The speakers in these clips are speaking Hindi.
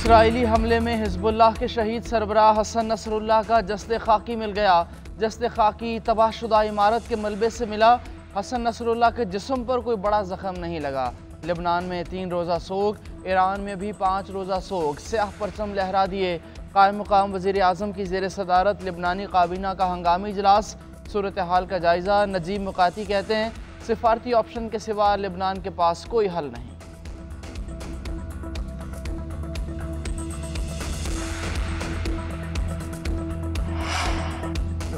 इसराइली हमले में हिजबुल्लाह के शहीद सरबराह हसन नसरुल्लाह का जस्द खाकी मिल गया। जस्द खाकी तबाहशुदा इमारत के मलबे से मिला। हसन नसरुल्लाह के जिस्म पर कोई बड़ा जख्म नहीं लगा। लेबनान में 3 रोज़ा सोग, ईरान में भी 5 रोज़ा सोग, स्याह परचम लहरा दिए। कायम मुकाम वज़ीर आज़म की ज़ेर सदारत लेबनानी काबीना का हंगामी इजलास, सूरत हाल का जायज़ा। नजीब मुकाती कहते हैं सिफारती ऑप्शन के सिवा लेबनान के पास कोई हल नहीं।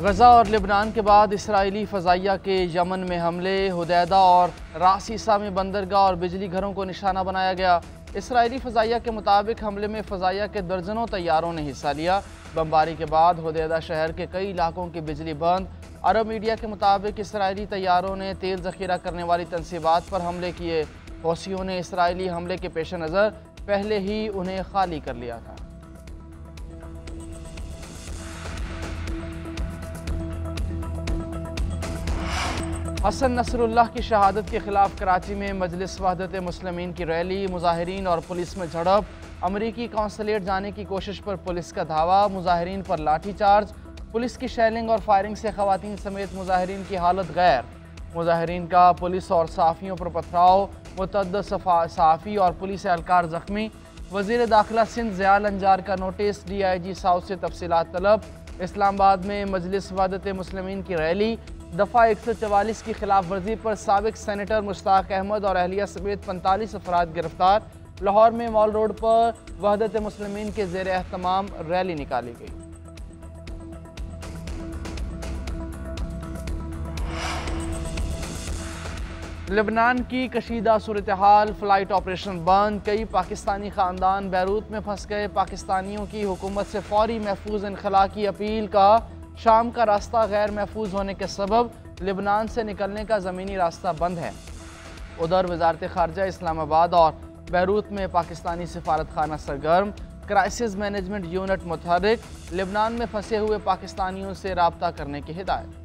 गज़ा और लेबनान के बाद इसराइली फ़ज़ाइया के यमन में हमले, हुदैदा और रास ईसा में बंदरगाह और बिजली घरों को निशाना बनाया गया। इसराइली फ़ज़ाइया के मुताबिक हमले में फ़ज़ाइया के दर्जनों तैयारों ने हिस्सा लिया। बमबारी के बाद हुदैदा शहर के कई इलाकों की बिजली बंद। अरब मीडिया के मुताबिक इसराइली तैयारों ने तेल ज़ख़ीरा करने वाली तनसीबात पर हमले किए। हौसियों ने इसराइली हमले के पेश नज़र पहले ही उन्हें खाली कर लिया था। हसन नसरुल्लाह की शहादत के खिलाफ कराची में मजलिस वहदत मुस्लिमीन की रैली, मुजाहिरीन और पुलिस में झड़प। अमरीकी कौंसलेट जाने की कोशिश पर पुलिस का धावा, मुजाहिरीन पर लाठीचार्ज। पुलिस की शेलिंग और फायरिंग से खवातीन समेत मुजाहिरीन की हालत गैर। मुजाहिरीन का पुलिस और सहाफ़ियों पर पथराव, मुतअद्दिद सहाफ़ी और पुलिस एहलकार जख्मी। वज़ीर दाखिला सिंध ज़ियाल अंजार का नोटिस, DIG साउथ से तफसीलात तलब। इस्लामाबाद में मजलिस वहदत मुस्लिमीन की रैली, दफ़ा 144 की खिलाफ वर्जी पर साबिक सेनेटर मुश्ताक अहमद और अहलिया समेत 45 अफराद गिरफ्तार। लाहौर में मॉल रोड पर वहदत मुस्लिमीन के ज़ेर एहतमाम रैली निकाली गई। लेबनान की कशीदा सूरत हाल, फ़्लाइट ऑपरेशन बंद। कई पाकिस्तानी ख़ानदान बैरूत में फंस गए। पाकिस्तानियों की हुकूमत से फ़ौरी महफूज इनखला की अपील का। शाम का रास्ता गैर महफूज होने के सबब लेबनान से निकलने का ज़मीनी रास्ता बंद है। उधर वजारत ख़ारजा इस्लामाबाद और बैरूत में पाकिस्तानी सिफारत खाना सरगर्म। क्राइसिस मैनेजमेंट यूनिट मुतहर्रिक। लेबनान में फंसे हुए पाकिस्तानियों से रब्ता करने की हिदायत।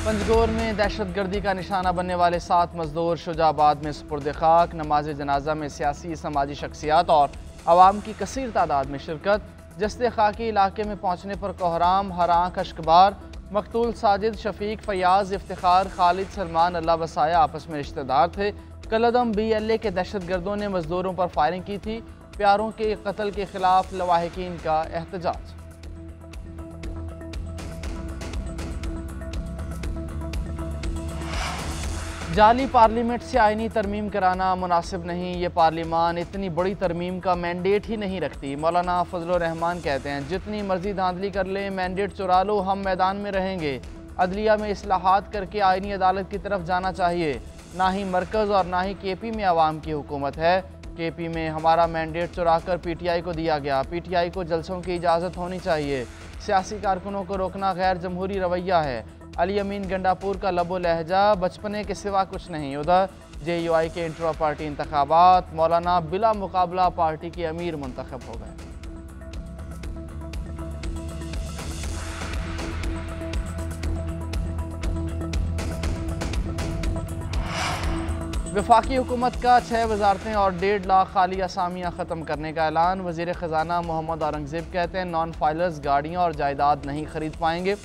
पंजगोर में दहशतगर्दी का निशाना बनने वाले 7 मजदूर शुजाबाद में सुपुर्द खाक। नमाज जनाजा में सियासी समाजी शख्सियात और आवाम की कसीर तादाद में शिरकत। जस्ते खाकी इलाके में पहुँचने पर कोहराम, हर आँख अश्कबार। मकतूल साजिद, शफीक, फयाज, इफ्तिखार, खालिद, सलमान अल्लाह वसाया आपस में रिश्तेदार थे। कलदम BLA के दहशतगर्दों ने मजदूरों पर फायरिंग की थी। प्यारों के कत्ल के खिलाफ लवाहिकीन का एहतजाज। जाली पार्लियामेंट से आईनी तरमीम कराना मुनासिब नहीं। ये पार्लियामान इतनी बड़ी तरमीम का मैंडेट ही नहीं रखती। मौलाना फजलुर रहमान कहते हैं जितनी मर्जी धांधली कर लें, मैंडेट चुरा लो, हम मैदान में रहेंगे। अदलिया में इस्लाहात करके आईनी अदालत की तरफ जाना चाहिए। ना ही मरकज़ और ना ही KP में आवाम की हुकूमत है। KP में हमारा मैंडेट चुरा कर PTI को दिया गया। PTI को जलसों की इजाज़त होनी चाहिए। सियासी कारकुनों को रोकना गैर जमहूरी रवैया है। अली अमीन गंडापुर का लबो लहजा बचपने के सिवा कुछ नहीं। उधर JUI के इंट्रा पार्टी इंतखाबात, मौलाना बिला मुकाबला पार्टी के अमीर मुंतखब हो गए। वफाकी हुकूमत का 6 वजारतें और 1.5 लाख खाली असामियाँ ख़त्म करने का ऐलान। वज़ीर ख़जाना मोहम्मद औरंगज़ेब कहते हैं नॉन फाइलर्स गाड़ियाँ और जायदाद नहीं खरीद पाएंगे।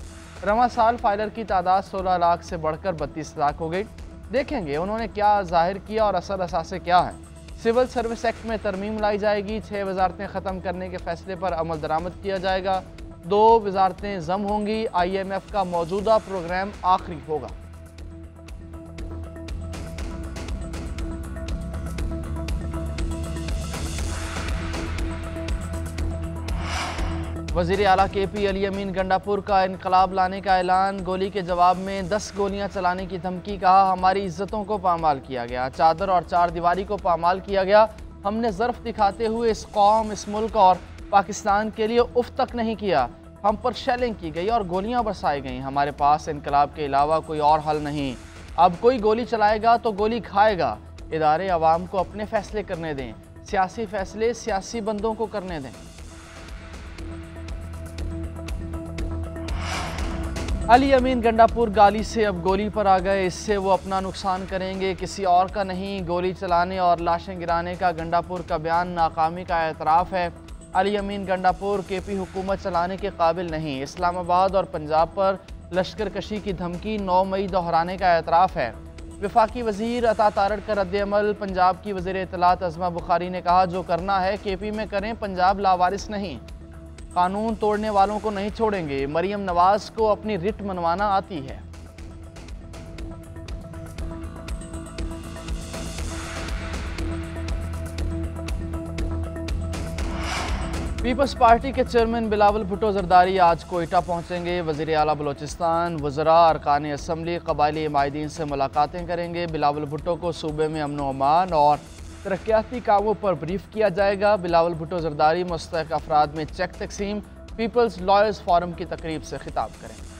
रवां साल फाइलर की तादाद 16 लाख से बढ़कर 32 लाख हो गई। देखेंगे उन्होंने क्या जाहिर किया और असर असासे क्या है। सिविल सर्विस एक्ट में तरमीम लाई जाएगी। 6 वजारतें ख़त्म करने के फैसले पर अमल दरामद किया जाएगा। 2 वजारतें जम होंगी। IMF का मौजूदा प्रोग्राम आखिरी होगा। वज़ीर आला KP अली अमीन गंडापुर का इनकलाब लाने का ऐलान। गोली के जवाब में 10 गोलियां चलाने की धमकी। कहा हमारी इज्जतों को पामाल किया गया, चादर और चार दीवारी को पामाल किया गया। हमने ज़र्फ दिखाते हुए इस कौम, इस मुल्क और पाकिस्तान के लिए उफ तक नहीं किया। हम पर शेलिंग की गई और गोलियां बरसाई गईं। हमारे पास इनकलाब के अलावा कोई और हल नहीं। अब कोई गोली चलाएगा तो गोली खाएगा। इदारे अवाम को अपने फैसले करने दें। सियासी फैसले सियासी बंदों को करने दें। अली अमीन गंडापुर गाली से अब गोली पर आ गए। इससे वो अपना नुकसान करेंगे, किसी और का नहीं। गोली चलाने और लाशें गिराने का गंडापुर का बयान नाकामी का एतराफ़ है। अली अमीन गंडापुर केपी हुकूमत चलाने के काबिल नहीं। इस्लामाबाद और पंजाब पर लश्कर कशी की धमकी 9 मई दोहराने का एतराफ़ है। वफाकी वज़ीर अता तारड़ का रद्द-ए-अमल। पंजाब की वज़ीर इत्तलात अज़मा बुखारी ने कहा, जो करना है केपी में करें, पंजाब लावारिस नहीं। कानून तोड़ने वालों को नहीं छोड़ेंगे। मरियम नवाज को अपनी रिट मनवाना आती है। पीपल्स पार्टी के चेयरमैन बिलावल भुट्टो जरदारी आज कोयटा पहुंचेंगे। वज़ीर आला बलोचिस्तान, वज़रा, अरकान असम्बली, कबायली माहिदीन से मुलाकातें करेंगे। बिलावल भुट्टो को सूबे में अमन व अमान और तरक्याती कामों पर ब्रीफ किया जाएगा। बिलावल भुट्टो जरदारी मुस्तहक अफराद में चेक तकसीम, पीपल्स लॉयर्स फोरम की तकरीब से खिताब करेंगे।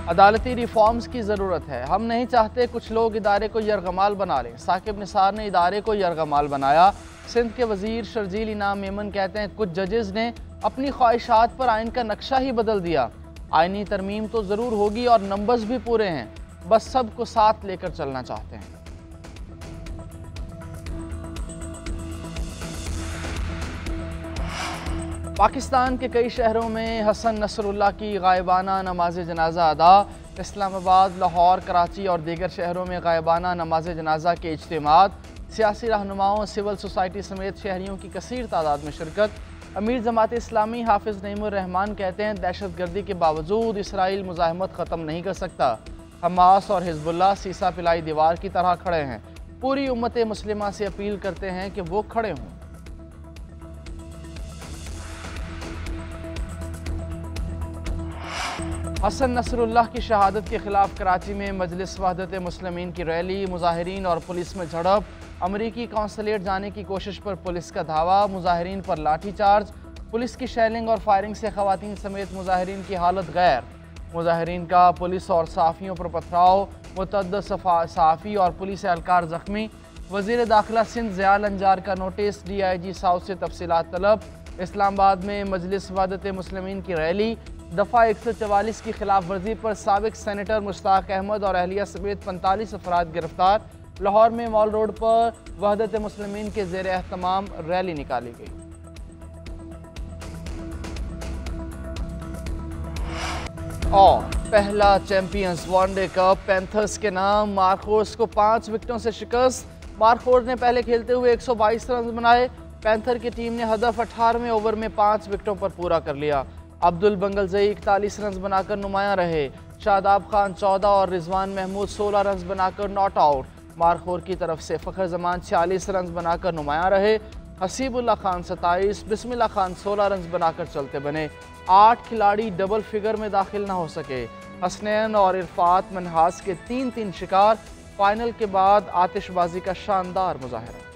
अदालती रिफॉर्म्स की ज़रूरत है। हम नहीं चाहते कुछ लोग इदारे को यरगमाल बना लें। साकिब निसार ने इदारे को यरगमाल बनाया। सिंध के वज़ीर शर्जील इनाम मेमन कहते हैं, कुछ जजेस ने अपनी ख्वाहिशात पर आइन का नक्शा ही बदल दिया। आइनी तरमीम तो ज़रूर होगी और नंबर्स भी पूरे हैं, बस सबको साथ लेकर चलना चाहते हैं। पाकिस्तान के कई शहरों में हसन नसरुल्लाह की गायबाना नमाज जनाजा अदा। इस्लामाबाद, लाहौर, कराची और दीगर शहरों में गायबाना नमाज जनाजा के इज्तिमात। सियासी रहनुमाओं, सिविल सोसाइटी समेत शहरियों की कसीर तादाद में शिरकत। अमीर जमात इस्लामी हाफिज़ नईमुर रहमान कहते हैं, दहशत गर्दी के बावजूद इसराइल मुज़ाहमत ख़त्म नहीं कर सकता। हमास और हिजबुल्लाह सीसा पिलाई दीवार की तरह खड़े हैं। पूरी उम्मत मुस्लिमा से अपील करते हैं कि वो खड़े हों। हसन नसरुल्लाह की शहादत के खिलाफ कराची में मजलिस वहदत मुस्लिमीन की रैली। मुजाहिरीन और पुलिस में झड़प। अमरीकी कौंसलेट जाने की कोशिश पर पुलिस का धावा। मुजाहिरीन पर लाठीचार्ज। पुलिस की शेलिंग और फायरिंग से खवातीन समेत मुजाहिरीन की हालत गैर। मुजाहिरीन का पुलिस और सहाफ़ियों पर पथराव। मुतअद्दिद सहाफ़ी और पुलिस एहलकार ज़ख्मी। वज़ीर दाखिला सिंध ज़ियाल अंजार का नोटिस। DIG साउथ से तफसीलात तलब। इस्लामाबाद में मजलिस वहदत मुस्लिमीन की रैली। दफ़ा 144 की खिलाफ वर्जी पर साबिक सेनेटर मुश्ताक अहमद और अहलिया समेत 45 अफराद गिरफ्तार। लाहौर में मॉल रोड पर वहदत मुस्लिमीन के ज़ेर एहतमाम रैली निकाली गई। और पहला चैंपियंस वनडे कप पैंथर्स के नाम। मार्कोस को 5 विकेटों से शिकस्त। मार्कोस ने पहले खेलते हुए 122 रन बनाए। पैंथर की टीम ने हदफ 18वें ओवर में 5 विकेटों पर पूरा कर लिया। अब्दुल बंगलजई 41 रन बनाकर नुमायां रहे। शादाब खान 14 और रिजवान महमूद 16 रन बनाकर नॉट आउट। मारखोर की तरफ से फ़खर जमान 46 रन बनाकर नुमायां रहे। हसीबुल्लाह खान 27, बिस्मिल्लाह खान 16 रन बनाकर चलते बने। 8 खिलाड़ी डबल फिगर में दाखिल न हो सके। हसनैन और इरफात मनहास के 3-3 शिकार। फाइनल के बाद आतिशबाजी का शानदार मुजाहरा।